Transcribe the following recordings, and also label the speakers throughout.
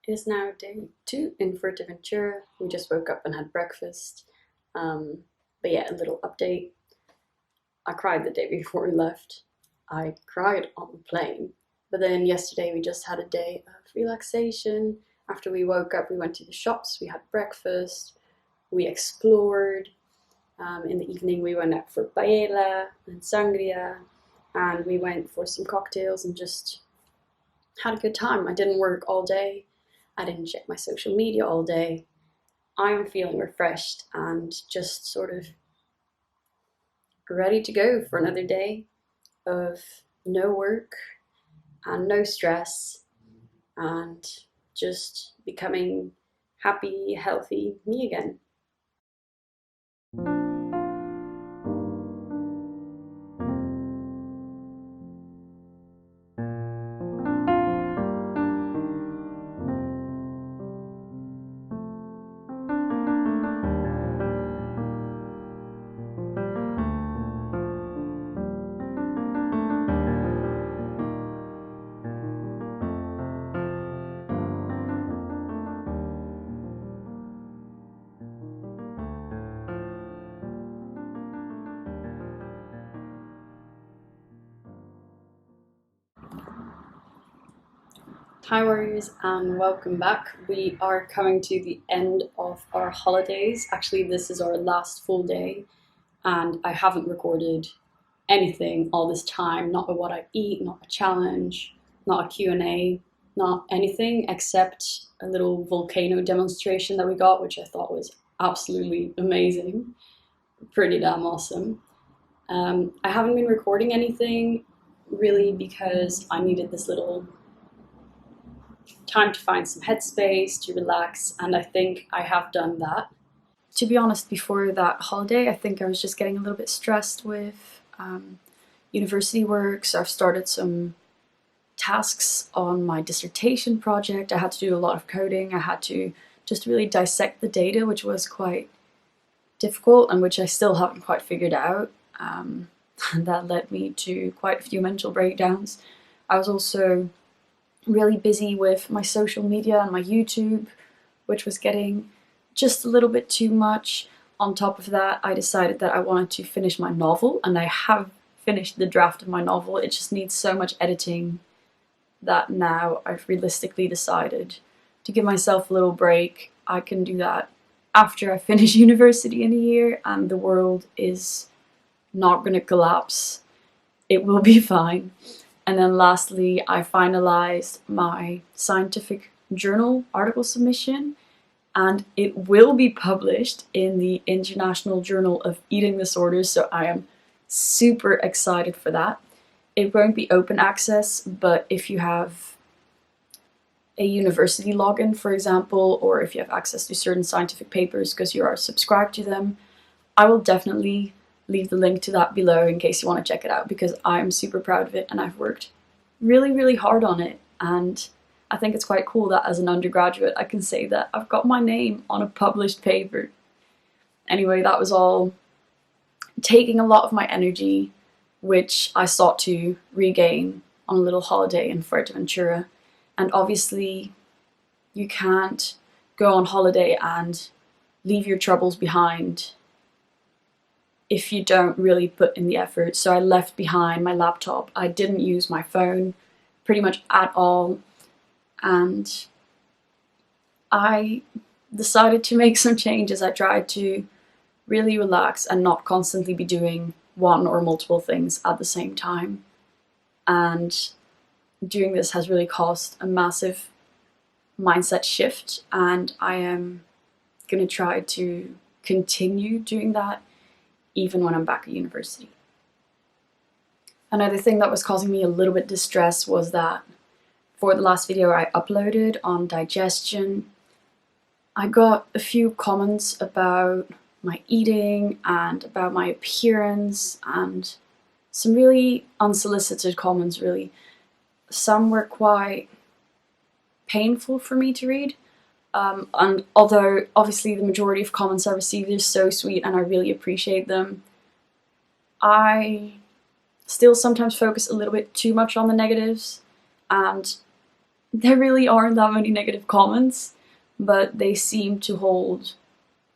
Speaker 1: It is now day 2 in Fuerteventura. We just woke up and had breakfast. But yeah, a little update. I cried the day before we left. I cried on the plane. But then yesterday we just had a day of relaxation. After we woke up, we went to the shops, we had breakfast, we explored. In the evening, we went out for paella and sangria, and we went for some cocktails and just had a good time. I didn't work all day. I didn't check my social media all day. I'm feeling refreshed and just sort of ready to go for another day of no work and no stress and just becoming happy, healthy me again. Hi warriors and welcome back. We are coming to the end of our holidays. Actually, this is our last full day and I haven't recorded anything all this time, not what I eat, not a challenge, not a Q&A, not anything except a little volcano demonstration that we got, which I thought was absolutely amazing, pretty damn awesome. I haven't been recording anything really because I needed this little time to find some headspace, to relax, and I think I have done that. To be honest, before that holiday, I think I was just getting a little bit stressed with university work, so I've started some tasks on my dissertation project. I had to do a lot of coding. I had to just really dissect the data, which was quite difficult and which I still haven't quite figured out. And that led me to quite a few mental breakdowns. I was also really busy with my social media and my YouTube, which was getting just a little bit too much. On top of that, I decided that I wanted to finish my novel, and I have finished the draft of my novel. It just needs so much editing that now I've realistically decided to give myself a little break. I can do that after I finish university in a year and the world is not going to collapse. It will be fine. And then lastly, I finalized my scientific journal article submission, and it will be published in the International Journal of Eating Disorders, so I am super excited for that. It won't be open access, but if you have a university login, for example, or if you have access to certain scientific papers because you are subscribed to them, I will definitely leave the link to that below in case you want to check it out, because I'm super proud of it and I've worked really, really hard on it. And I think it's quite cool that as an undergraduate I can say that I've got my name on a published paper. Anyway, that was all taking a lot of my energy, which I sought to regain on a little holiday in Fuerteventura. And obviously you can't go on holiday and leave your troubles behind if you don't really put in the effort. So I left behind my laptop. I didn't use my phone pretty much at all. And I decided to make some changes. I tried to really relax and not constantly be doing one or multiple things at the same time. And doing this has really caused a massive mindset shift, and I am going to try to continue doing that even when I'm back at university. Another thing that was causing me a little bit distress was that for the last video I uploaded on digestion, I got a few comments about my eating and about my appearance, and some really unsolicited comments, really. Some were quite painful for me to read. And although obviously the majority of comments I received are so sweet and I really appreciate them, I still sometimes focus a little bit too much on the negatives, and there really aren't that many negative comments, but they seem to hold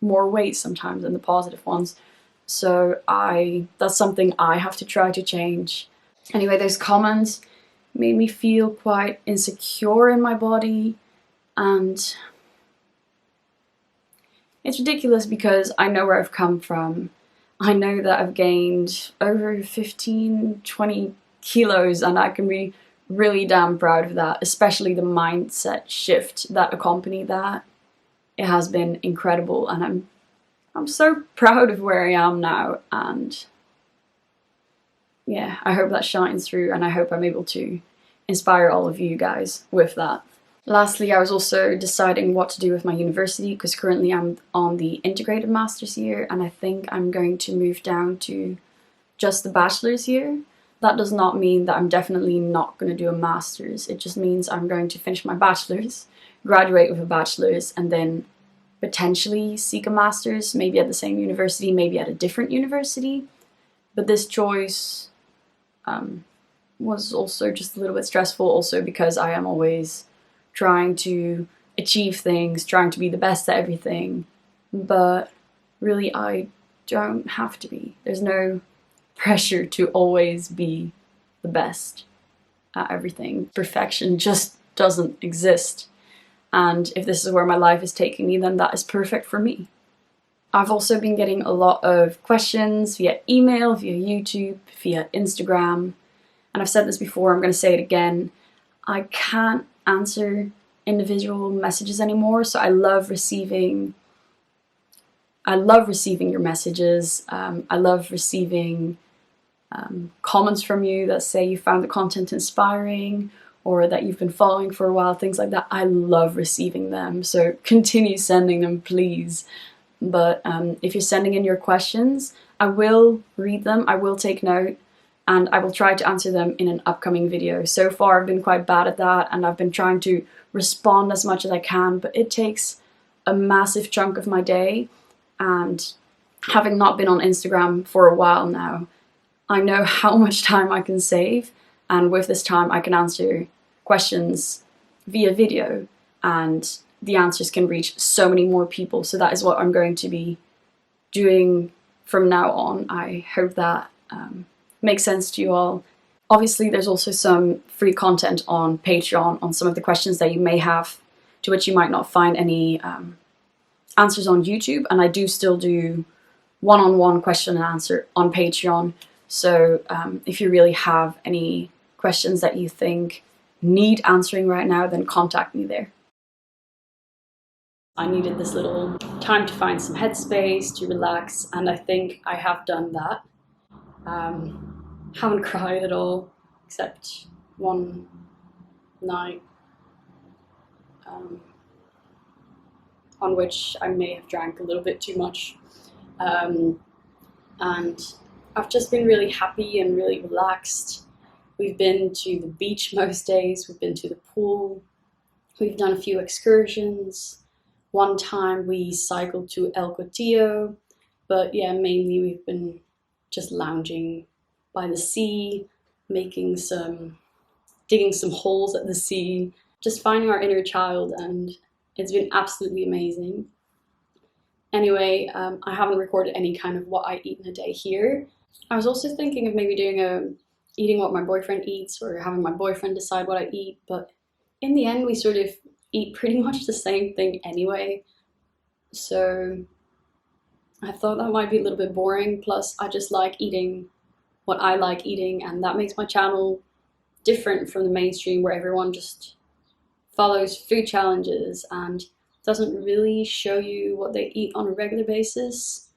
Speaker 1: more weight sometimes than the positive ones. So that's something I have to try to change. Anyway, those comments made me feel quite insecure in my body, and it's ridiculous because I know where I've come from. I know that I've gained over 15, 20 kilos, and I can be really damn proud of that, especially the mindset shift that accompanied that. It has been incredible, and I'm so proud of where I am now, and yeah, I hope that shines through, and I hope I'm able to inspire all of you guys with that. Lastly, I was also deciding what to do with my university, because currently I'm on the integrated master's year, and I think I'm going to move down to just the bachelor's year. That does not mean that I'm definitely not going to do a master's. It just means I'm going to finish my bachelor's, graduate with a bachelor's, and then potentially seek a master's, maybe at the same university, maybe at a different university. But this choice was also just a little bit stressful, also because I am always trying to achieve things, trying to be the best at everything, but really I don't have to be. There's no pressure to always be the best at everything. Perfection just doesn't exist. And if this is where my life is taking me, then that is perfect for me. I've also been getting a lot of questions via email, via YouTube, via Instagram. And I've said this before, I'm going to say it again. I can't answer individual messages anymore, so I love receiving your messages. I love receiving comments from you that say you found the content inspiring, or that you've been following for a while, things like that. I love receiving them, so continue sending them, please. But if you're sending in your questions, I will read them, I will take note, and I will try to answer them in an upcoming video. So far I've been quite bad at that, and I've been trying to respond as much as I can, but it takes a massive chunk of my day, and having not been on Instagram for a while now, I know how much time I can save, and with this time I can answer questions via video, and the answers can reach so many more people. So that is what I'm going to be doing from now on. I hope that makes sense to you all. Obviously, there's also some free content on Patreon on some of the questions that you may have, to which you might not find any answers on YouTube. And I do still do one-on-one question and answer on Patreon. So if you really have any questions that you think need answering right now, then contact me there. I needed this little time to find some headspace, to relax, and I think I have done that. Haven't cried at all, except one night on which I may have drank a little bit too much. And I've just been really happy and really relaxed. We've been to the beach most days, we've been to the pool, we've done a few excursions. One time we cycled to El Cotillo, but yeah, mainly we've been just lounging by the sea, digging some holes at the sea, just finding our inner child, and it's been absolutely amazing. Anyway, I haven't recorded any kind of what I eat in a day here. I was also thinking of maybe doing eating what my boyfriend eats, or having my boyfriend decide what I eat, but in the end we sort of eat pretty much the same thing anyway, so I thought that might be a little bit boring. Plus I just like eating what I like eating, and that makes my channel different from the mainstream where everyone just follows food challenges and doesn't really show you what they eat on a regular basis.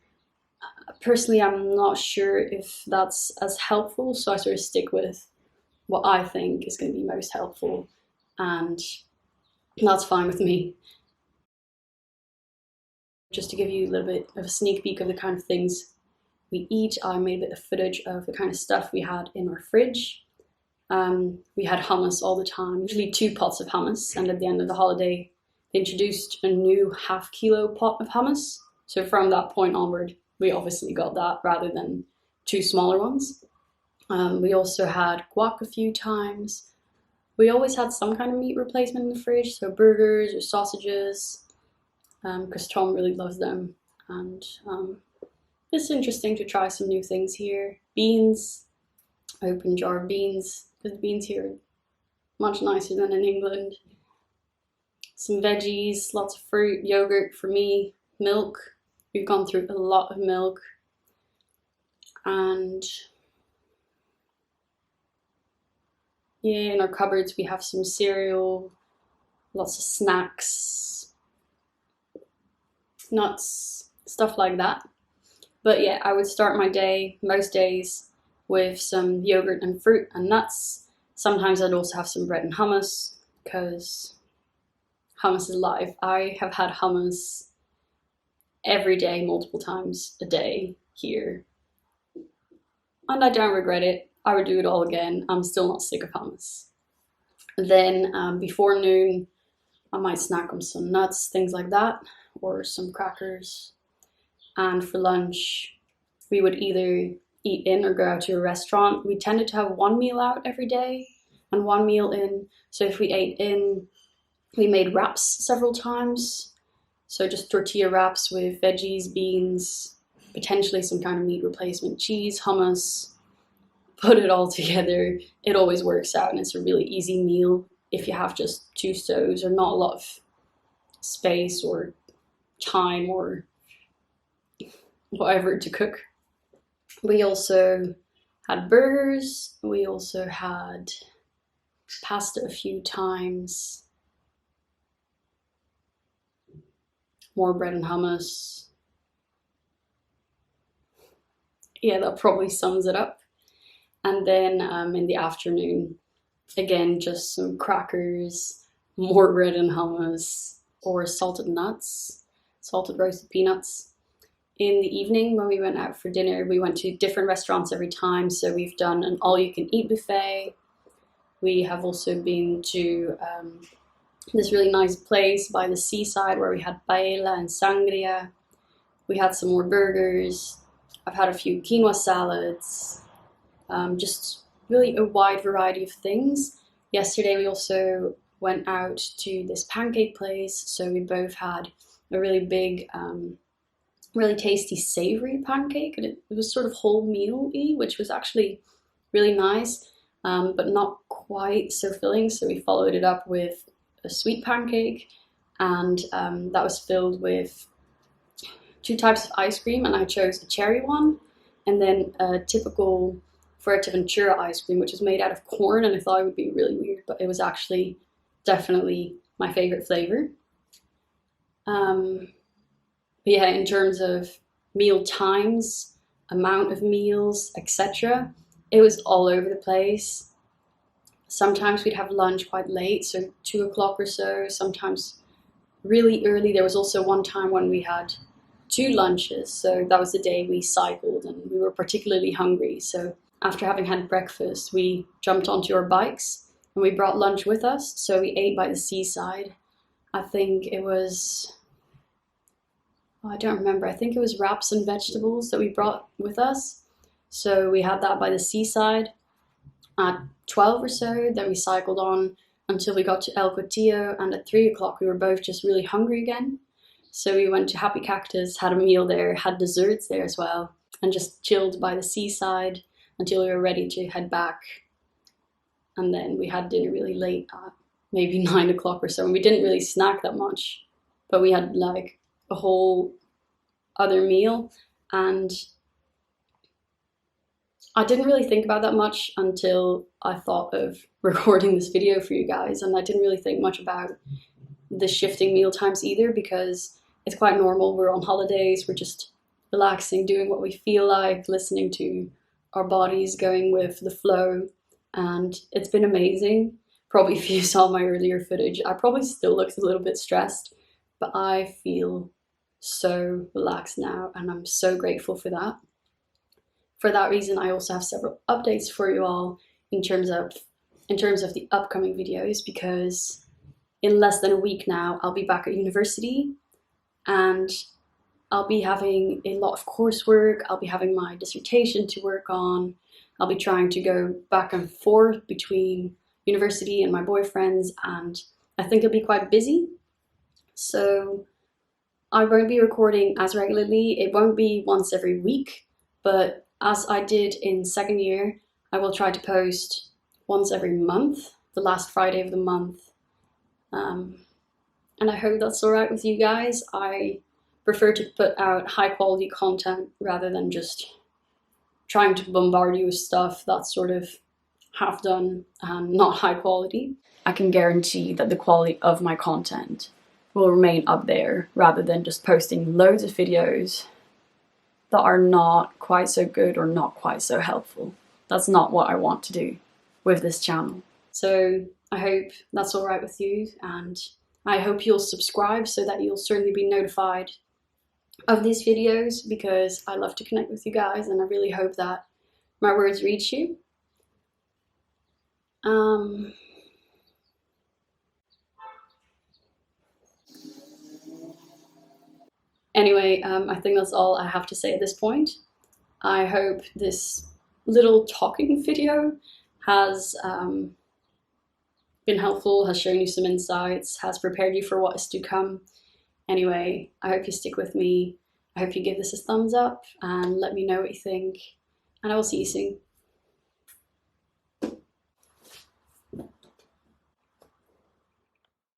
Speaker 1: Personally, I'm not sure if that's as helpful, so I sort of stick with what I think is going to be most helpful, and that's fine with me. Just to give you a little bit of a sneak peek of the kind of things we eat, I made a bit of footage of the kind of stuff we had in our fridge. We had hummus all the time, usually 2 pots of hummus, and at the end of the holiday they introduced a new half-kilo pot of hummus. So from that point onward, we obviously got that rather than 2 smaller ones. We also had guac a few times. We always had some kind of meat replacement in the fridge, so burgers or sausages, because Tom really loves them. And it's interesting to try some new things here. Beans, open jar of beans, because beans here are much nicer than in England. Some veggies, lots of fruit, yogurt for me, milk. We've gone through a lot of milk. And yeah, in our cupboards we have some cereal, lots of snacks, nuts, stuff like that. But yeah, I would start my day most days with some yogurt and fruit and nuts. Sometimes I'd also have some bread and hummus, because hummus is life. I have had hummus every day, multiple times a day here, and I don't regret it. I would do it all again. I'm still not sick of hummus. Then before noon, I might snack on some nuts, things like that, or some crackers. And for lunch, we would either eat in or go out to a restaurant. We tended to have one meal out every day and one meal in. So if we ate in, we made wraps several times. So just tortilla wraps with veggies, beans, potentially some kind of meat replacement, cheese, hummus. Put it all together. It always works out, and it's a really easy meal if you have just 2 stoves or not a lot of space or time or whatever to cook. We also had burgers. We also had pasta a few times. More bread and hummus. Yeah, that probably sums it up. And then in the afternoon, again, just some crackers, more bread and hummus, or salted nuts, salted roasted peanuts. In the evening, when we went out for dinner, we went to different restaurants every time. So we've done an all-you-can-eat buffet. We have also been to this really nice place by the seaside where we had paella and sangria. We had some more burgers. I've had a few quinoa salads. Just really a wide variety of things. Yesterday we also went out to this pancake place, so we both had a really big, really tasty savory pancake, and it was sort of whole meal-y, which was actually really nice, but not quite so filling, so we followed it up with a sweet pancake, and that was filled with 2 types of ice cream, and I chose a cherry one, and then a typical Fuerteventura ice cream, which is made out of corn, and I thought it would be really weird, but it was actually definitely my favorite flavor. But yeah, in terms of meal times, amount of meals, etc., it was all over the place. Sometimes we'd have lunch quite late, so 2 o'clock or so, sometimes really early. There was also one time when we had 2 lunches, so that was the day we cycled and we were particularly hungry. So after having had breakfast, we jumped onto our bikes and we brought lunch with us. So we ate by the seaside. I think it was, I don't remember, I think it was wraps and vegetables that we brought with us. So we had that by the seaside at 12 or so. Then we cycled on until we got to El Cotillo, and at 3 o'clock we were both just really hungry again. So we went to Happy Cactus, had a meal there, had desserts there as well, and just chilled by the seaside until we were ready to head back. And then we had dinner really late at maybe 9 o'clock or so, and we didn't really snack that much, but we had like a whole other meal. And I didn't really think about that much until I thought of recording this video for you guys, and I didn't really think much about the shifting meal times either, because it's quite normal. We're on holidays, we're just relaxing, doing what we feel like, listening to our bodies, going with the flow, and it's been amazing. Probably if you saw my earlier footage, I probably still looked a little bit stressed, but I feel so relaxed now, and I'm so grateful for that. For that reason, I also have several updates for you all in terms of the upcoming videos, because in less than a week now, I'll be back at university, and I'll be having a lot of coursework. I'll be having my dissertation to work on. I'll be trying to go back and forth between university and my boyfriends, and I think it'll be quite busy. So I won't be recording as regularly. It won't be once every week, but as I did in second year, I will try to post once every month, the last Friday of the month. And I hope that's all right with you guys. I prefer to put out high quality content rather than just trying to bombard you with stuff that's sort of half done and not high quality. I can guarantee that the quality of my content will remain up there rather than just posting loads of videos that are not quite so good or not quite so helpful. That's not what I want to do with this channel. So I hope that's all right with you, and I hope you'll subscribe so that you'll certainly be notified of these videos, because I love to connect with you guys and I really hope that my words reach you. Anyway, I think that's all I have to say at this point. I hope this little talking video has been helpful, has shown you some insights, has prepared you for what is to come. Anyway, I hope you stick with me. I hope you give this a thumbs up and let me know what you think, and I will see you soon.